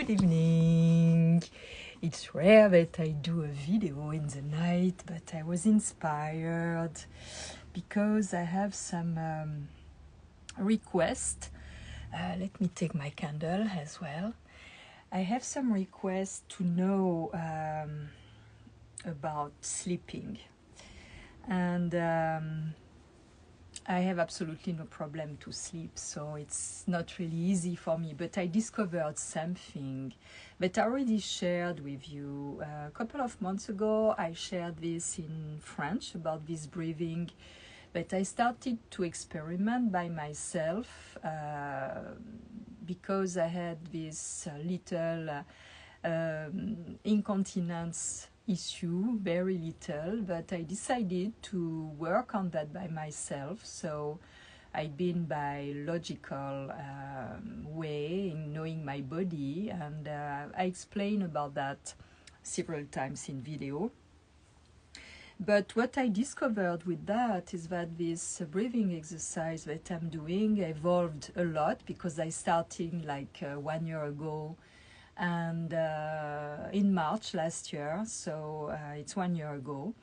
Good evening. It's rare that I do a video in the night, but I was inspired because I have some requests. Let me take my candle as well. I have some requests to know about sleeping, and I have absolutely no problem to sleep, so it's not really easy for me. But I discovered something that I already shared with you a couple of months ago. I shared this in French about this breathing, but I started to experiment by myself because I had this little incontinence issue, very little, but I decided to work on that by myself. So I've been by logical way in knowing my body, and I explain about that several times in video. But what I discovered with that is that this breathing exercise that I'm doing evolved a lot, because I started like 1 year ago, and in March last year, so it's 1 year ago.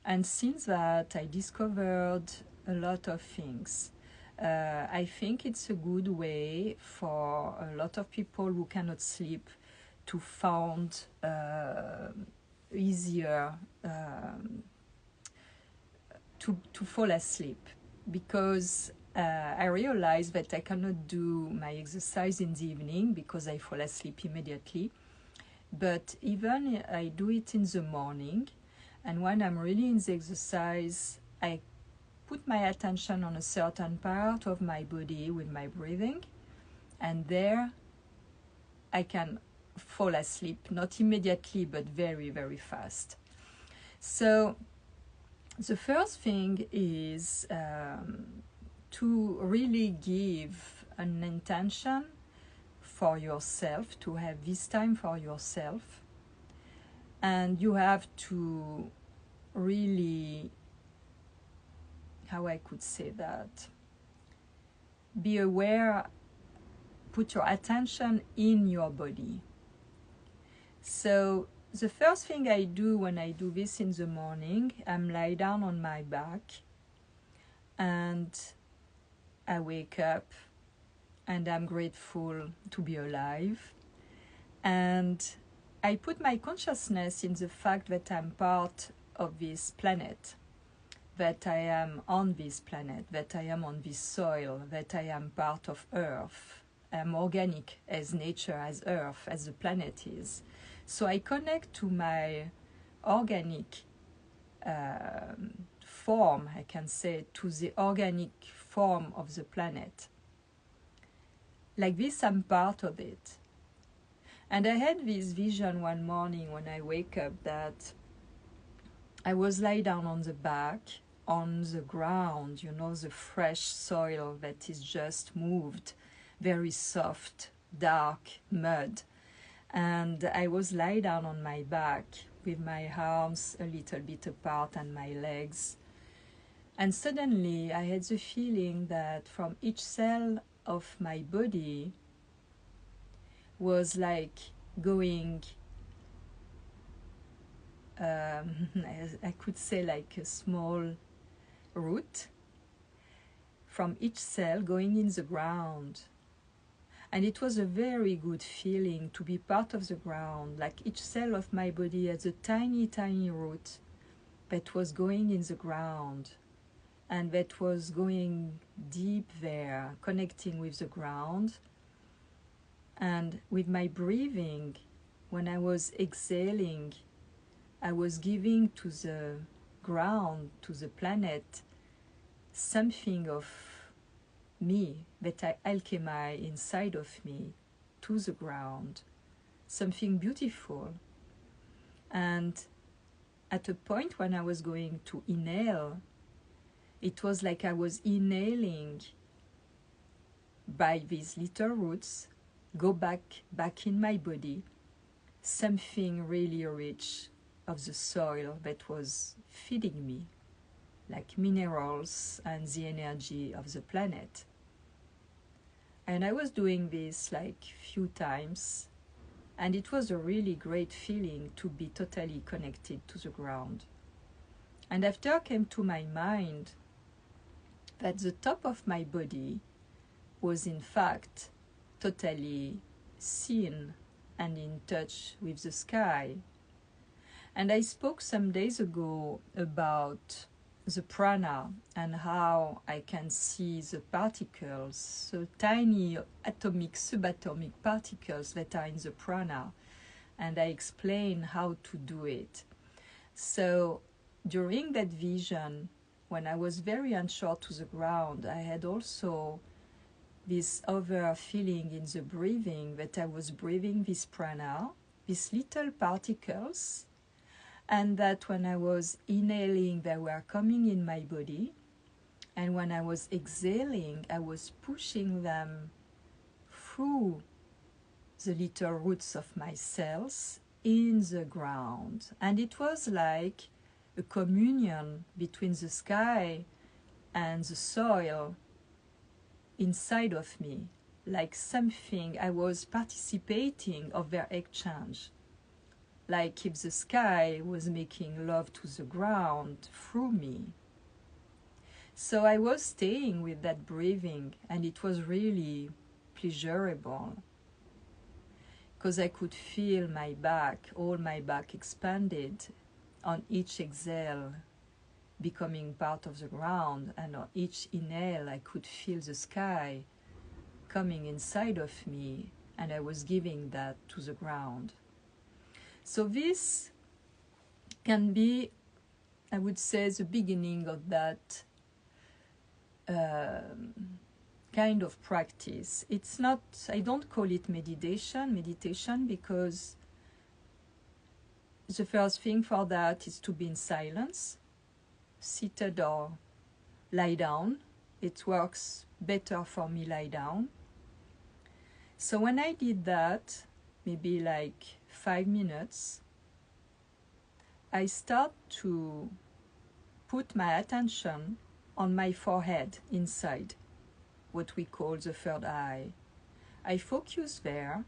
And since that, I discovered a lot of things. I think it's a good way for a lot of people who cannot sleep to find easier to fall asleep, because I realized that I cannot do my exercise in the evening because I fall asleep immediately. But even I do it in the morning, and when I'm really in the exercise, I put my attention on a certain part of my body with my breathing, and there I can fall asleep, not immediately, but very, very fast. So the first thing is to really give an intention for yourself, to have this time for yourself. And you have to really, how I could say that, be aware, put your attention in your body. So the first thing I do when I do this in the morning, I'm lie down on my back, and I wake up, and I'm grateful to be alive. And I put my consciousness in the fact that I'm part of this planet, that I am on this planet, that I am on this soil, that I am part of Earth. I'm organic as nature, as Earth, as the planet is. So I connect to my organic form, I can say, to the organic form of the planet. Like this, I'm part of it. And I had this vision one morning when I wake up, that I was lie down on the back, on the ground, you know, the fresh soil that is just moved, very soft, dark mud. And I was lie down on my back with my arms a little bit apart and my legs. And suddenly I had the feeling that from each cell of my body was like going, I could say like a small root from each cell going in the ground. And it was a very good feeling to be part of the ground, like each cell of my body has a tiny, tiny root that was going in the ground, and that was going deep there, connecting with the ground. And with my breathing, when I was exhaling, I was giving to the ground, to the planet, something of me, that I alchemize inside of me, to the ground, something beautiful. And at a point when I was going to inhale, it was like I was inhaling by these little roots, go back in my body, something really rich of the soil that was feeding me, like minerals and the energy of the planet. And I was doing this like few times, And it was a really great feeling to be totally connected to the ground. And after came to my mind that the top of my body was in fact totally seen and in touch with the sky. And I spoke some days ago about the prana and how I can see the particles, the tiny atomic, subatomic particles that are in the prana. And I explain how to do it. So during that vision, when I was very unsure to the ground, I had also this other feeling in the breathing, that I was breathing this prana, these little particles, and that when I was inhaling, they were coming in my body, and when I was exhaling, I was pushing them through the little roots of my cells in the ground. And it was like a communion between the sky and the soil inside of me, like something I was participating of their exchange, like if the sky was making love to the ground through me. So I was staying with that breathing, and it was really pleasurable, because I could feel my back, all my back expanded on each exhale, becoming part of the ground, and on each inhale I could feel the sky coming inside of me, and I was giving that to the ground. So this can be, I would say, the beginning of that kind of practice. It's not, I don't call it meditation, because the first thing for that is to be in silence, seated or lie down. It works better for me lie down. So when I did that, maybe like 5 minutes, I start to put my attention on my forehead inside, what we call the third eye. I focus there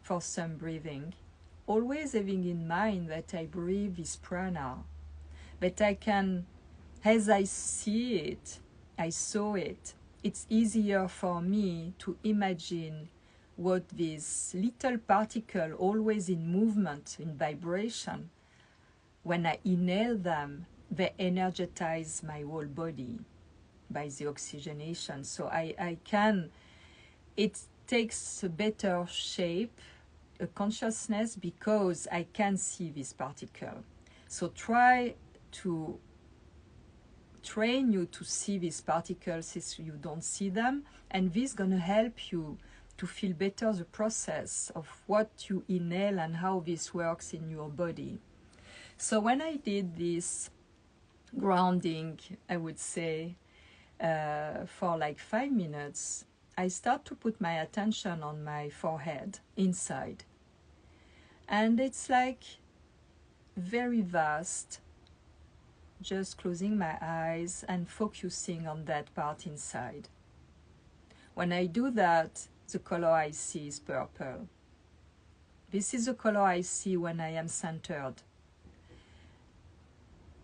for some breathing, always having in mind that I breathe this prana, that I can, as I see it, I saw it, it's easier for me to imagine what this little particle, always in movement, in vibration, when I inhale them, they energize my whole body by the oxygenation. So I can, it takes a better shape, a consciousness, because I can see this particle. So try to train you to see these particles if you don't see them, and this is going to help you to feel better the process of what you inhale and how this works in your body. So when I did this grounding, I would say, for like 5 minutes, I start to put my attention on my forehead inside. And it's like very vast, just closing my eyes and focusing on that part inside. When I do that, the color I see is purple. This is the color I see when I am centered.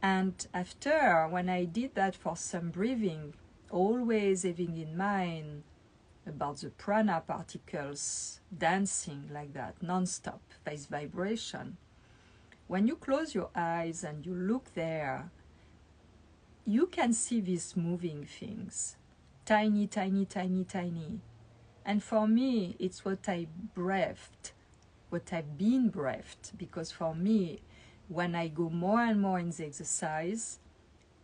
And after, when I did that for some breathing, always having in mind about the prana particles dancing like that, non-stop, this vibration, when you close your eyes and you look there, you can see these moving things, tiny, tiny, tiny, tiny. And for me, it's what I breathed, what I've been breathed, because for me, when I go more and more in the exercise,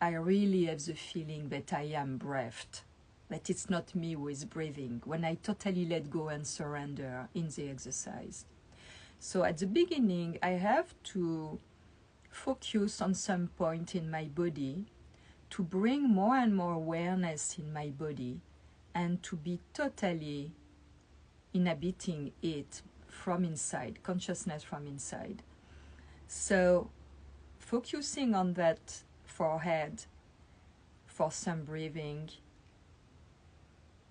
I really have the feeling that I am breathed, that it's not me who is breathing, when I totally let go and surrender in the exercise. So at the beginning, I have to focus on some point in my body to bring more and more awareness in my body and to be totally inhabiting it from inside, consciousness from inside. So focusing on that forehead for some breathing.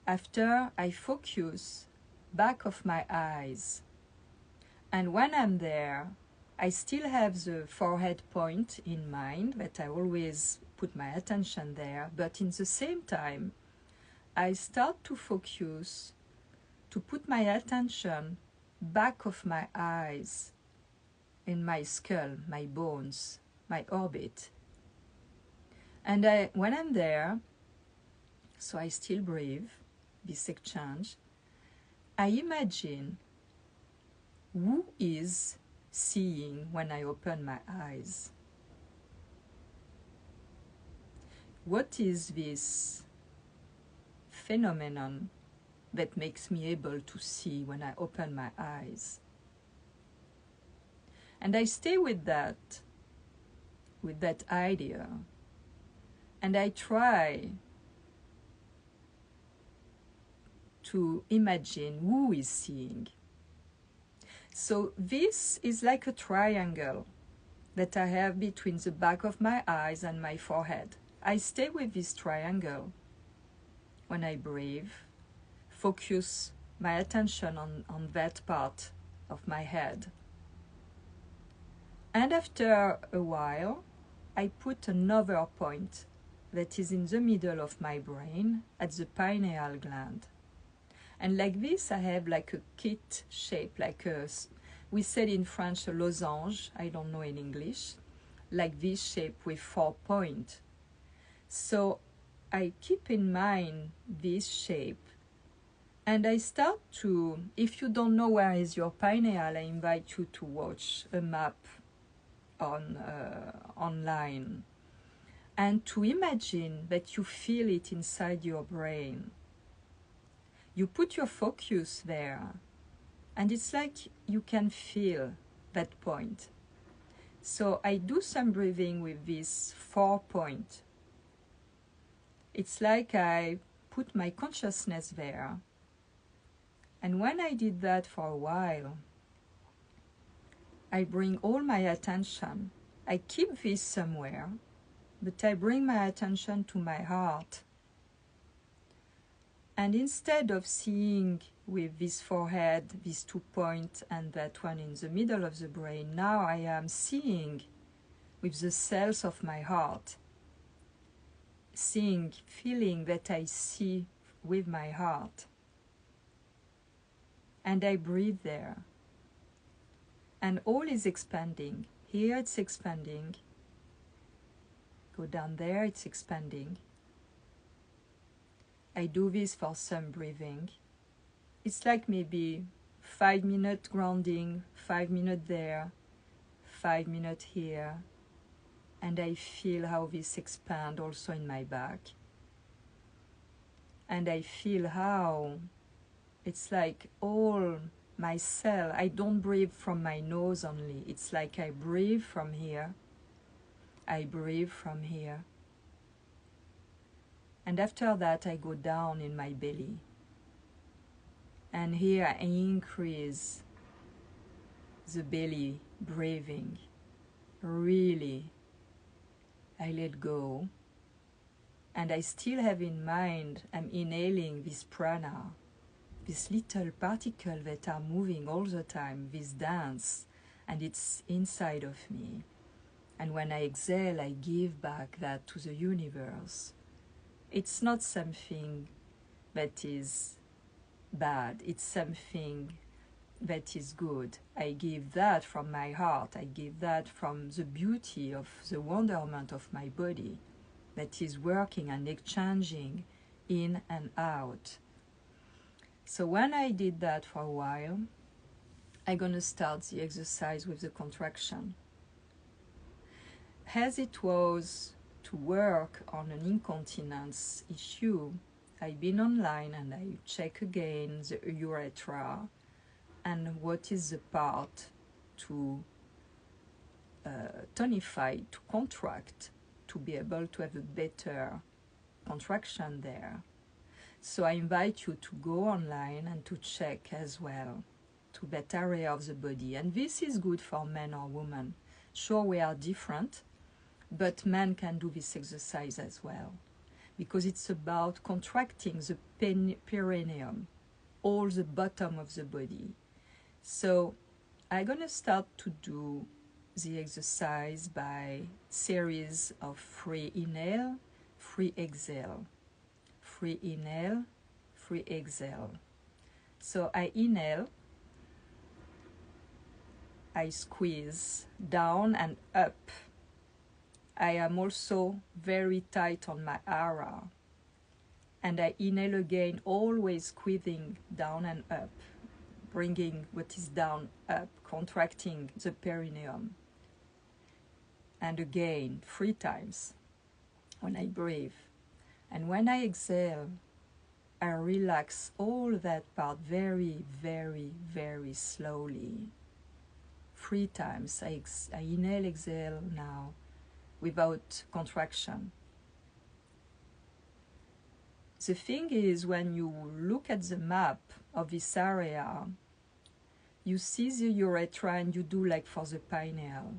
After I focus back of my eyes, And when I'm there, I still have the forehead point in mind, that I always put my attention there, but in the same time, I start to focus, to put my attention back of my eyes, in my skull, my bones, my orbit. And when I'm there, so I still breathe, this exchange, I imagine who is seeing when I open my eyes. What is this phenomenon that makes me able to see when I open my eyes? And I stay with that idea, and I try to imagine who is seeing. So this is like a triangle that I have between the back of my eyes and my forehead. I stay with this triangle when I breathe, focus my attention on that part of my head. And after a while, I put another point that is in the middle of my brain at the pineal gland. And like this, I have like a kit shape, like we said in French, a losange, I don't know in English, like this shape with 4 points. So I keep in mind this shape, and I start to, if you don't know where is your pineal, I invite you to watch a map online, and to imagine that you feel it inside your brain. You put your focus there, and it's like you can feel that point. So I do some breathing with this 4 point. It's like I put my consciousness there. And when I did that for a while, I bring all my attention. I keep this somewhere, but I bring my attention to my heart. And instead of seeing with this forehead, these 2 points, and that one in the middle of the brain, now I am seeing with the cells of my heart. Seeing, feeling that I see with my heart. And I breathe there. And all is expanding. Here it's expanding. Go down there, it's expanding. I do this for some breathing. It's like maybe 5 minutes grounding, 5 minutes there, 5 minutes here. And I feel how this expands also in my back. And I feel how it's like all my cell, I don't breathe from my nose only. It's like I breathe from here. I breathe from here. And after that, I go down in my belly. And here I increase the belly breathing. Really, I let go. And I still have in mind, I'm inhaling this prana, this little particle that are moving all the time, this dance, and it's inside of me. And when I exhale, I give back that to the universe. It's not something that is bad, it's something that is good. I give that from my heart, I give that from the beauty of the wonderment of my body that is working and exchanging in and out. So when I did that for a while, I'm going to start the exercise with the contraction. As it was to work on an incontinence issue, I've been online and I check again the urethra and what is the part to tonify, to contract, to be able to have a better contraction there. So I invite you to go online and to check as well to that area of the body. And this is good for men or women. Sure, we are different, but men can do this exercise as well, because it's about contracting the perineum, all the bottom of the body. So I'm going to start to do the exercise by series of 3 inhale, 3 exhale, 3 inhale, 3 exhale. So I inhale, I squeeze down and up. I am also very tight on my aura. And I inhale again, always squeezing down and up, bringing what is down up, contracting the perineum. And again, 3 times when I breathe. And when I exhale, I relax all that part very, very, very slowly. 3 times. I inhale, exhale now without contraction. The thing is, when you look at the map of this area, you see the urethra and you do like for the pineal.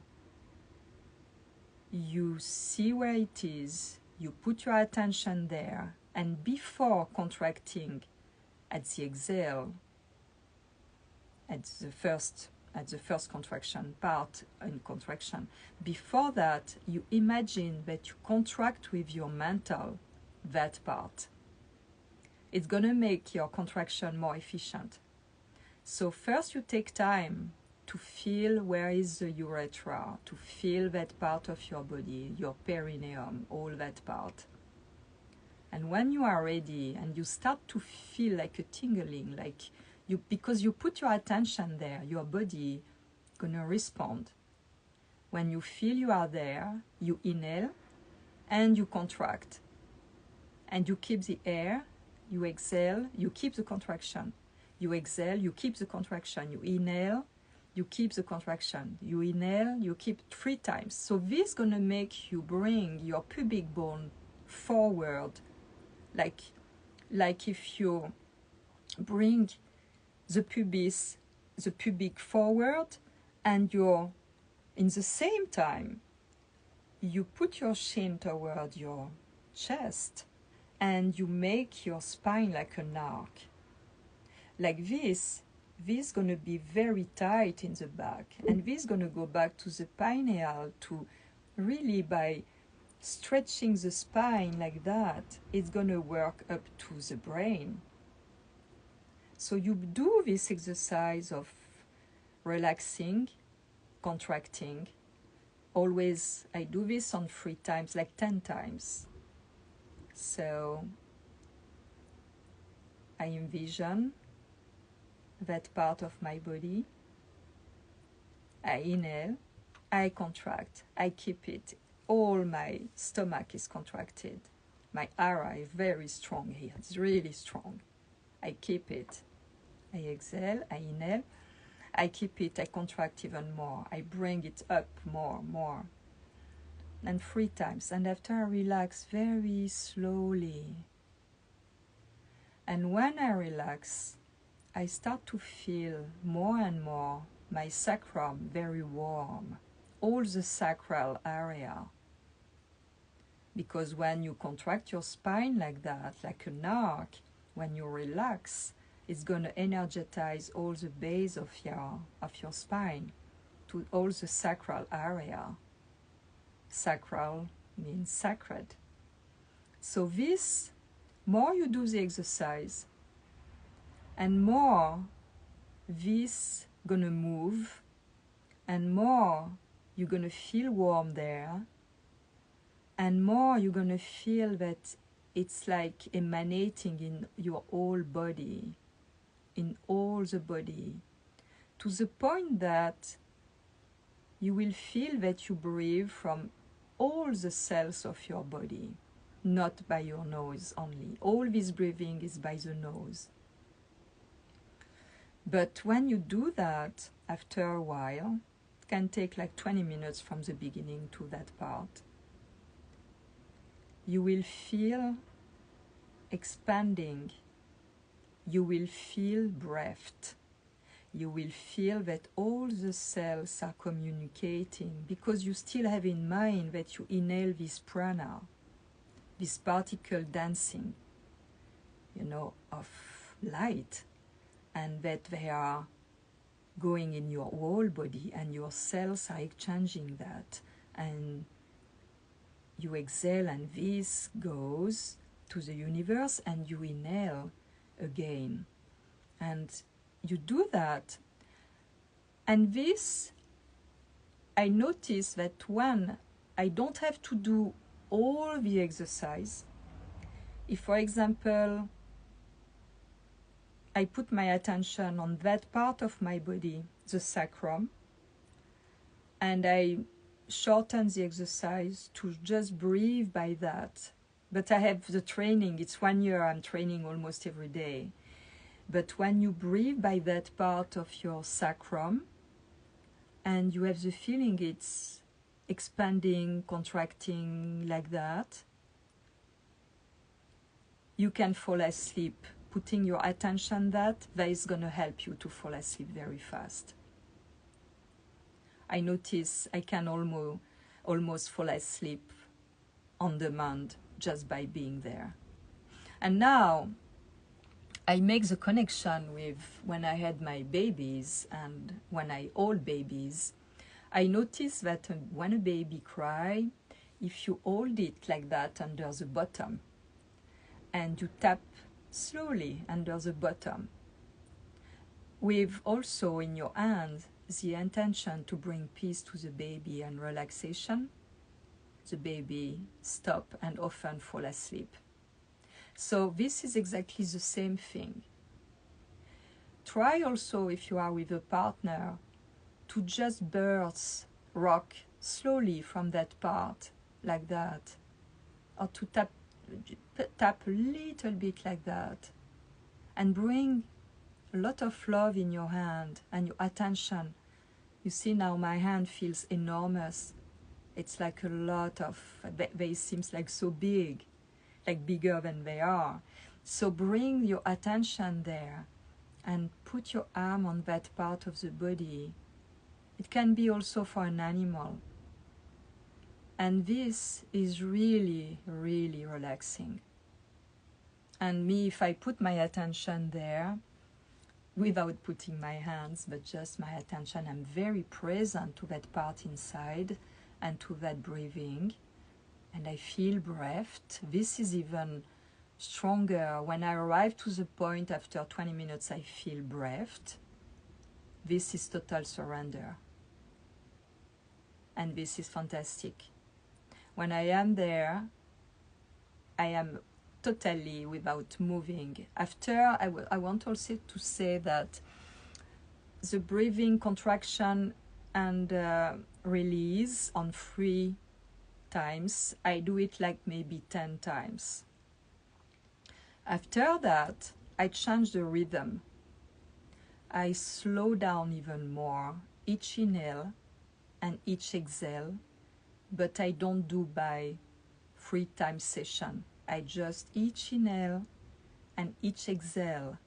You see where it is, you put your attention there, and before contracting at the exhale, at the first contraction part in contraction, before that you imagine that you contract with your mental that part. It's going to make your contraction more efficient. So first you take time to feel where is the urethra, to feel that part of your body, your perineum, all that part. And when you are ready and you start to feel like a tingling, like because you put your attention there, your body gonna respond. When you feel you are there, you inhale and you contract. And you keep the air, you exhale, you keep the contraction. You exhale, you keep the contraction. You inhale, you keep the contraction. You inhale, you keep 3 times. So this is gonna make you bring your pubic bone forward, like if you bring the pubic forward, and you're in the same time you put your chin toward your chest and you make your spine like an arc. Like this is going to be very tight in the back, and this is going to go back to the pineal to really, by stretching the spine like that, it's going to work up to the brain. So you do this exercise of relaxing, contracting. Always, I do this on 3 times, like 10 times. So I envision that part of my body. I inhale, I contract, I keep it. All my stomach is contracted. My aura is very strong here, it's really strong. I keep it. I exhale, I inhale, I keep it, I contract even more. I bring it up more. And 3 times. And after I relax very slowly. And when I relax, I start to feel more and more my sacrum very warm. All the sacral area. Because when you contract your spine like that, like an arc, when you relax, it's going to energize all the base of your spine to all the sacral area. Sacral means sacred. So this, more you do the exercise, and more this gonna move, and more you're gonna feel warm there, and more you're gonna feel that it's like emanating in your whole body, in all the body, to the point that you will feel that you breathe from all the cells of your body, not by your nose only. All this breathing is by the nose. But when you do that, after a while, it can take like 20 minutes from the beginning to that part, you will feel expanding. You will feel breathed. You will feel that all the cells are communicating, because you still have in mind that you inhale this prana, this particle dancing, of light, and that they are going in your whole body, and your cells are exchanging that. And you exhale, and this goes to the universe, and you inhale again. And you do that. And this, I notice that when I don't have to do all the exercise, if, for example, I put my attention on that part of my body, the sacrum, and I shorten the exercise to just breathe by that. But I have the training, it's 1 year I'm training almost every day. But when you breathe by that part of your sacrum, and you have the feeling it's expanding, contracting like that, you can fall asleep. Putting your attention that is going to help you to fall asleep very fast. I notice I can almost fall asleep on demand just by being there. And now I make the connection with when I had my babies and when I hold babies. I notice that when a baby cries, if you hold it like that under the bottom and you tap slowly under the bottom, with also in your hand the intention to bring peace to the baby and relaxation, the baby stop and often fall asleep. So this is exactly the same thing. Try also, if you are with a partner, to just rock slowly from that part like that, or to tap a little bit like that, and bring a lot of love in your hand and your attention. You see now my hand feels enormous. It's like a lot of, they seems like so big, like bigger than they are. So bring your attention there and put your arm on that part of the body. It can be also for an animal. And this is really, really relaxing. And me, if I put my attention there, without putting my hands, but just my attention, I'm very present to that part inside and to that breathing. And I feel breathed. This is even stronger. When I arrive to the point after 20 minutes, I feel breathed. This is total surrender. And this is fantastic. When I am there, I am totally without moving. After, I want also to say that the breathing, contraction, and release on 3 times, I do it like maybe 10 times. After that, I change the rhythm. I slow down even more, each inhale and each exhale, but I don't do by 3 times session. I just each inhale and each exhale,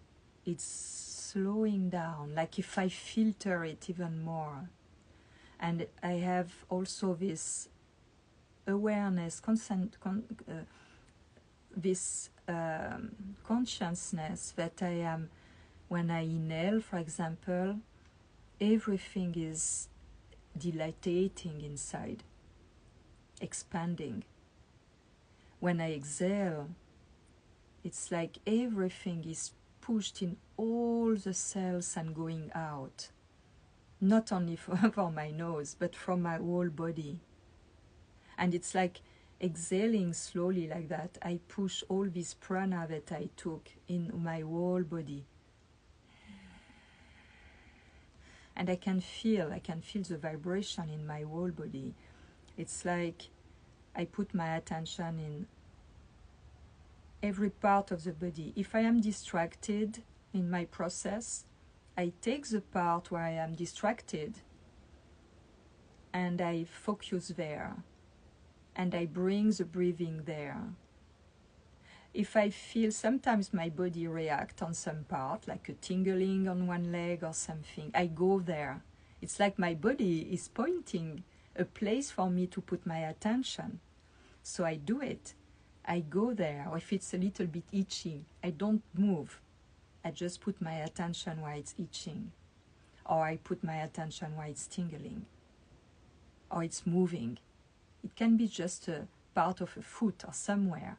it's slowing down, like if I filter it even more. And I have also this awareness, this consciousness that I am, when I inhale, for example, everything is dilating inside, expanding. When I exhale, it's like everything is pushed in all the cells and going out. Not only from my nose, but from my whole body. And it's like exhaling slowly like that. I push all this prana that I took in my whole body. And I can feel the vibration in my whole body. It's like I put my attention in every part of the body. If I am distracted in my process, I take the part where I am distracted and I focus there. And I bring the breathing there. If I feel sometimes my body react on some part, like a tingling on one leg or something, I go there. It's like my body is pointing a place for me to put my attention. So I do it. I go there. Or if it's a little bit itchy, I don't move. I just put my attention where it's itching. or I put my attention where it's tingling, or it's moving. It can be just a part of a foot or somewhere.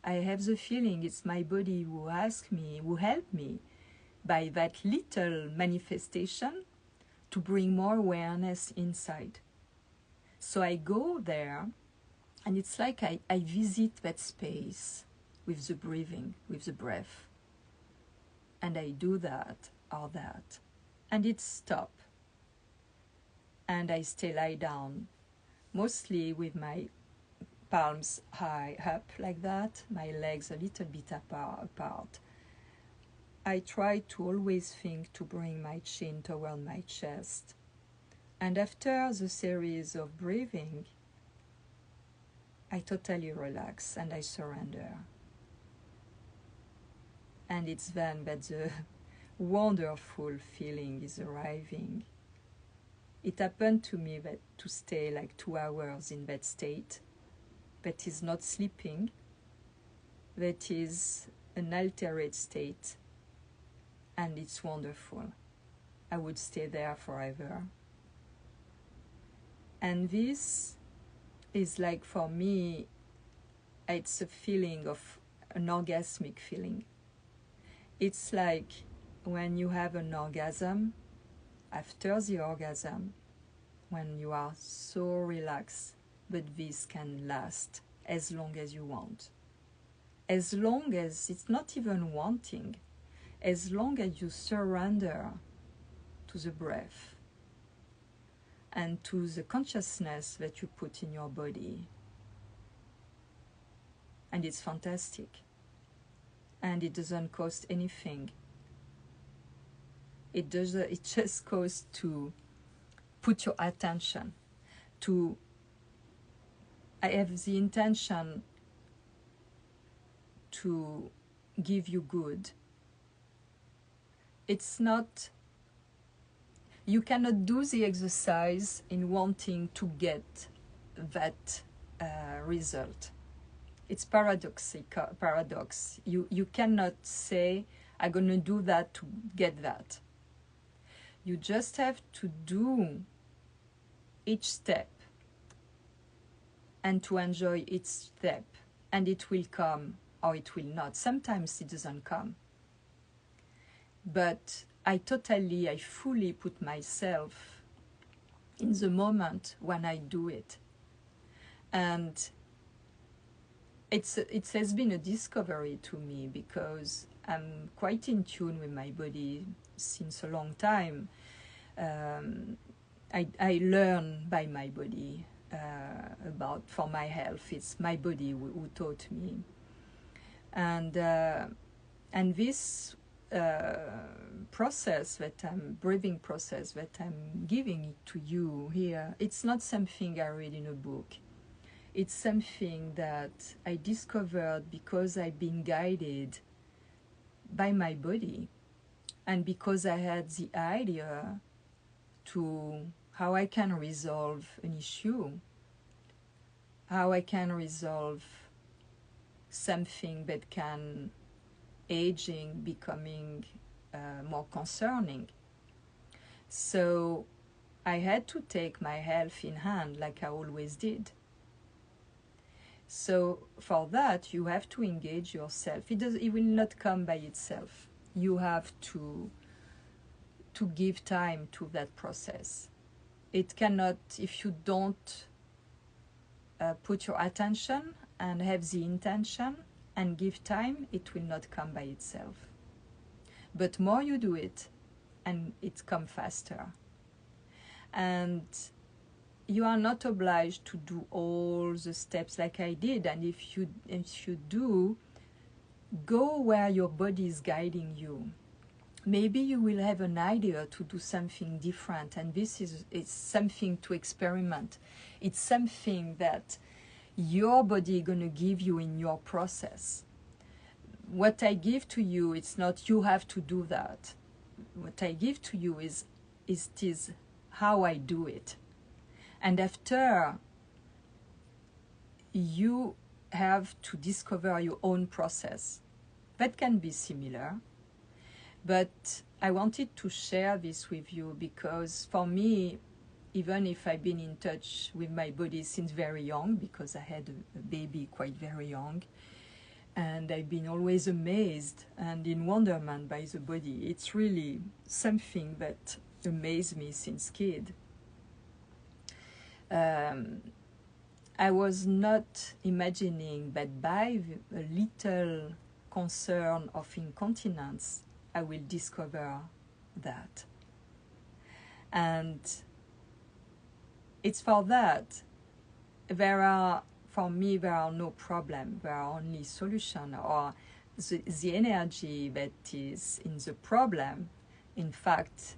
I have the feeling it's my body who asks me, who helped me by that little manifestation to bring more awareness inside. So I go there, and it's like I visit that space with the breathing, with the breath. And I do that or that. And it stops. And I stay lie down, mostly with my palms high up like that, my legs a little bit apart. I try to always think to bring my chin toward my chest. And after the series of breathing, I totally relax and I surrender. And it's then that the wonderful feeling is arriving. It happened to me that to stay like 2 hours in that state, that is not sleeping, that is an altered state, and it's wonderful. I would stay there forever. And this is like, for me, it's a feeling of an orgasmic feeling. It's like when you have an orgasm, after the orgasm, when you are so relaxed, but this can last as long as you want. As long as it's not even wanting, as long as you surrender to the breath and to the consciousness that you put in your body. And it's fantastic. And it doesn't cost anything. It just costs to put your attention to, I have the intention to give you good. It's not, you cannot do the exercise in wanting to get that result. It's paradox. You cannot say, I'm going to do that to get that. You just have to do each step and to enjoy each step, and it will come or it will not. Sometimes it doesn't come. But I fully put myself in the moment when I do it. And it has been a discovery to me, because I'm quite in tune with my body since a long time. I learn by my body for my health. It's my body who taught me. And this process, breathing process that I'm giving to you here, it's not something I read in a book. It's something that I discovered because I've been guided by my body, and because I had the idea to how I can resolve an issue, how I can resolve something that can aging becoming more concerning. So I had to take my health in hand, like I always did. So for that, you have to engage yourself. It will not come by itself. You have to give time to that process. It cannot, if you don't put your attention and have the intention and give time, it will not come by itself. But more you do it, and it comes faster. And you are not obliged to do all the steps like I did. And if you do, go where your body is guiding you. Maybe you will have an idea to do something different, and this is something to experiment. It's something that your body is going to give you in your process. What I give to you, it's not you have to do that. What I give to you is how I do it. And after, you have to discover your own process. That can be similar. But I wanted to share this with you because for me, even if I've been in touch with my body since very young, because I had a baby quite very young, and I've been always amazed and in wonderment by the body. It's really something that amazed me since kid. I was not imagining that by a little concern of incontinence, I will discover that. And it's for that for me, there are no problem. There are only solution, or the energy that is in the problem, in fact,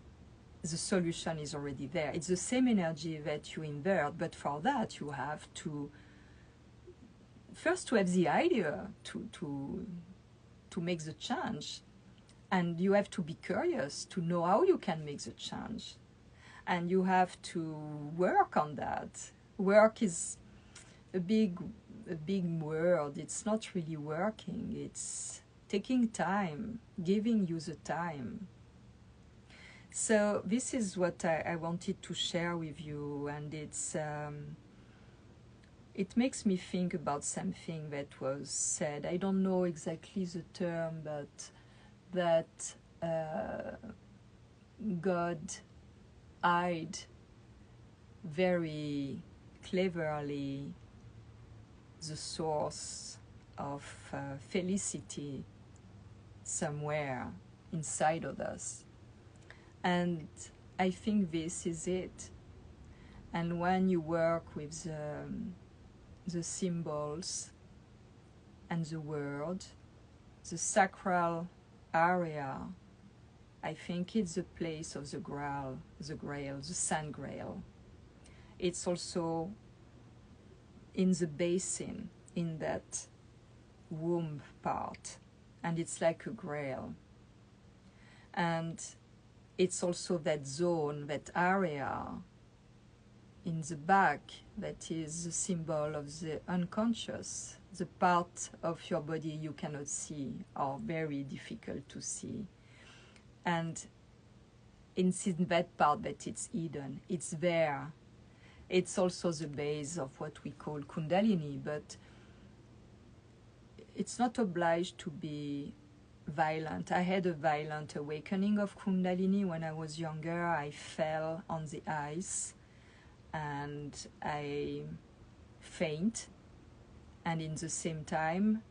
the solution is already there. It's the same energy that you invert, but for that you have to first to have the idea to make the change, and you have to be curious to know how you can make the change, and you have to work on that. Work is a big word. It's not really working. It's taking time, giving you the time. So this is what I wanted to share with you, and it makes me think about something that was said. I don't know exactly the term, but that God hid very cleverly the source of felicity somewhere inside of us. And I think this is it. And when you work with the symbols and the word, the sacral area, I think it's the place of the Grail, the Sand Grail. It's also in the basin, in that womb part, and it's like a grail. And it's also that zone, that area in the back that is the symbol of the unconscious, the part of your body you cannot see or very difficult to see. And it's in that part that it's hidden, it's there. It's also the base of what we call Kundalini, but it's not obliged to be violent. I had a violent awakening of Kundalini when I was younger. I fell on the ice and I faint, and in the same time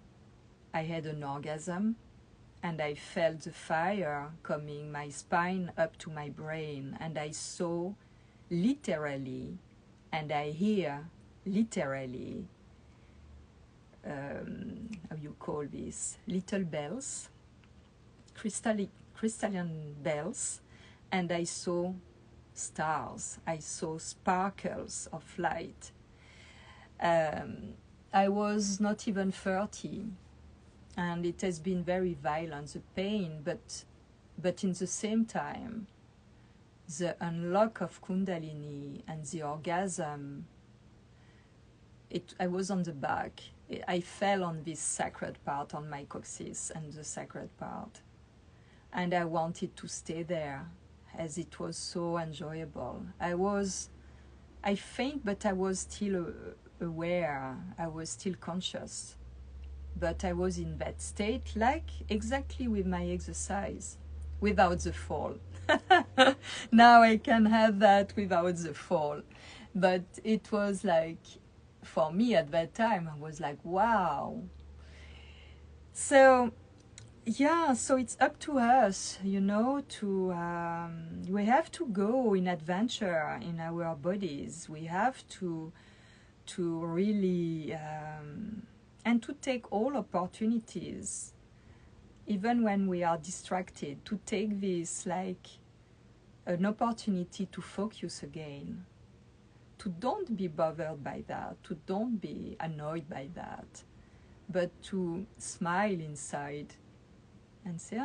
I had an orgasm, and I felt the fire coming my spine up to my brain, and I saw literally, and I hear literally, how you call this, little bells, crystalline bells, and I saw stars, I saw sparkles of light. I was not even 30, and it has been very violent, the pain, but in the same time, the unlock of Kundalini and the orgasm, I was on the back. I fell on this sacred part, on my coccyx and the sacred part. And I wanted to stay there, as it was so enjoyable. I faint, but I was still aware. I was still conscious. But I was in that state, like exactly with my exercise, without the fall. Now I can have that without the fall. But it was like, for me at that time, I was like, wow. So, yeah, so it's up to us, we have to go in adventure in our bodies. We have to really, and to take all opportunities, even when we are distracted, to take this like an opportunity to focus again, to don't be bothered by that, to don't be annoyed by that, but to smile inside and say,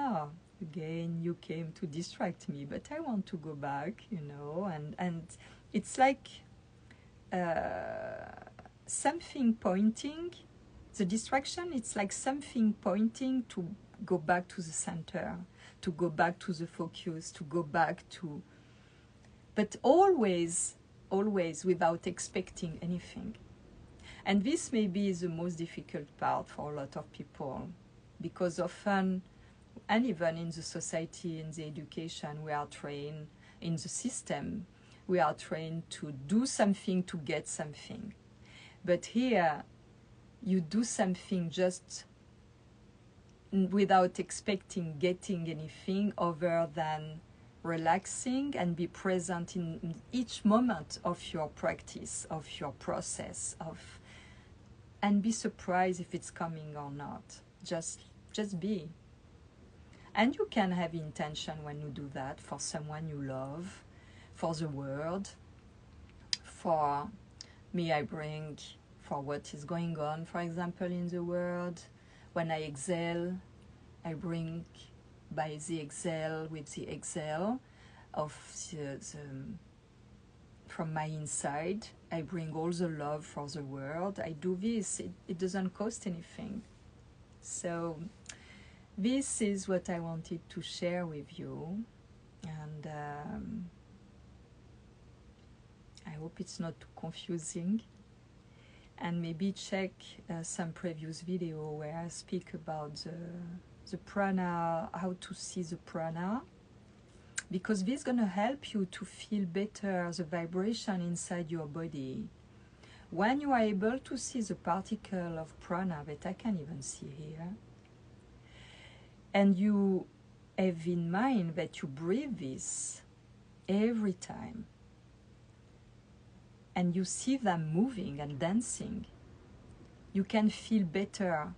again, you came to distract me, but I want to go back, and it's like something pointing, The distraction, it's like something pointing to go back to the center, to go back to the focus, to go back to, but always without expecting anything. And this may be the most difficult part for a lot of people, because often, and even in the society, in the education, we are trained, in the system, we are trained to do something to get something. But here, you do something just without expecting getting anything other than relaxing and be present in each moment of your practice, of your process, and be surprised if it's coming or not. Just be. And you can have intention when you do that for someone you love, for the world. For me, I bring for what is going on, for example, in the world. When I exhale, I bring by the exhale, with the exhale of from my inside, I bring all the love for the world. I do this, it doesn't cost anything. So this is what I wanted to share with you, and I hope it's not too confusing. And maybe check some previous video where I speak about the prana, how to see the prana, because this is going to help you to feel better the vibration inside your body. When you are able to see the particle of prana that I can even see here, and you have in mind that you breathe this every time, and you see them moving and dancing, you can feel better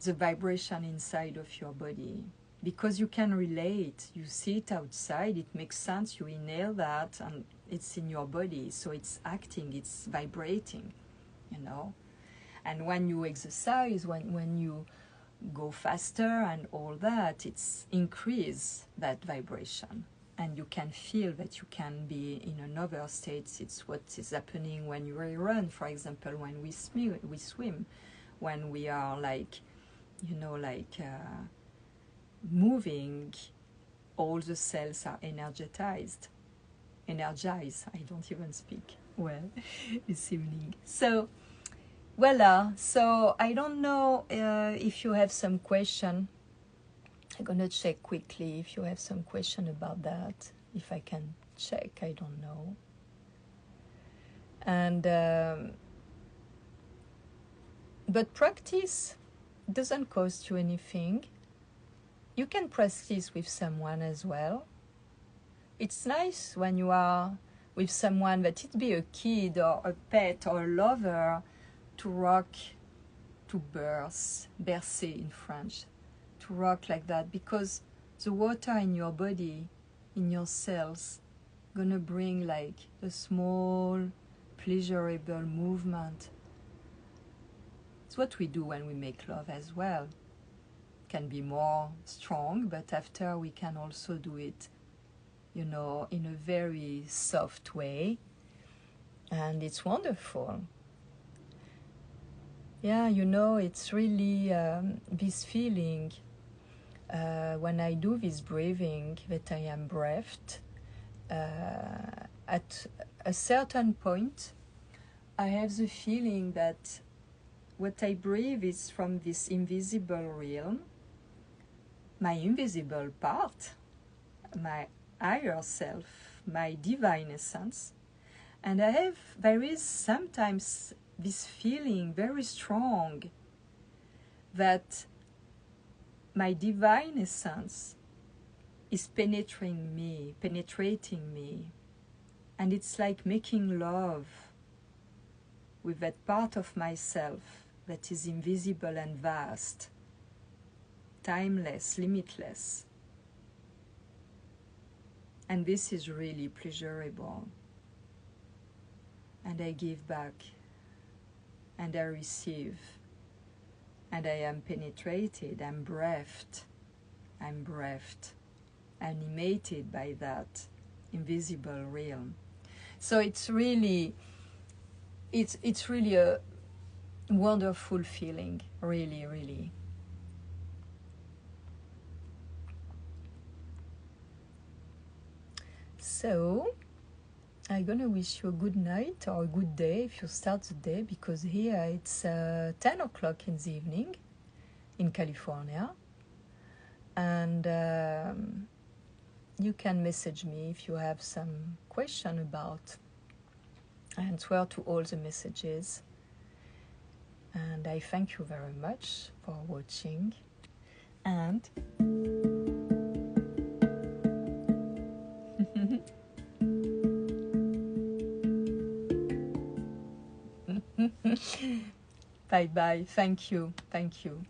the vibration inside of your body, because you can relate. You see it outside, it makes sense, you inhale that, and it's in your body, so it's acting, it's vibrating, you know. And when you exercise, when you go faster and all that, it's increase that vibration. And you can feel that you can be in another state. It's what is happening when you run, for example, when we swim, when we are like, you know, like moving, all the cells are energized. I don't even speak well this evening. So, voila. So I don't know if you have some question. I'm going to check quickly if you have some question about that. If I can check, I don't know. And but practice doesn't cost you anything. You can practice with someone as well. It's nice when you are with someone, that it be a kid or a pet or a lover, to rock, to bercer in French, to rock like that, because the water in your body, in your cells, gonna bring like a small pleasurable movement. It's what we do when we make love as well. It can be more strong, but after we can also do it, you know, in a very soft way, and it's wonderful. Yeah, you know, it's really this feeling when I do this breathing, that I am breathed. At a certain point, I have the feeling that what I breathe is from this invisible realm, my invisible part, my higher self, my divine essence. And there is sometimes this feeling very strong that my divine essence is penetrating me, and it's like making love with that part of myself that is invisible and vast, timeless, limitless. And this is really pleasurable. And I give back, and I receive, and I am penetrated, I'm breathed, animated by that invisible realm. So it's really wonderful feeling, really, really. So I'm gonna wish you a good night or a good day if you start the day, because here it's 10 o'clock in the evening in California. And you can message me if you have some question about. I answer to all the messages. And I thank you very much for watching. And bye bye. Thank you. Thank you.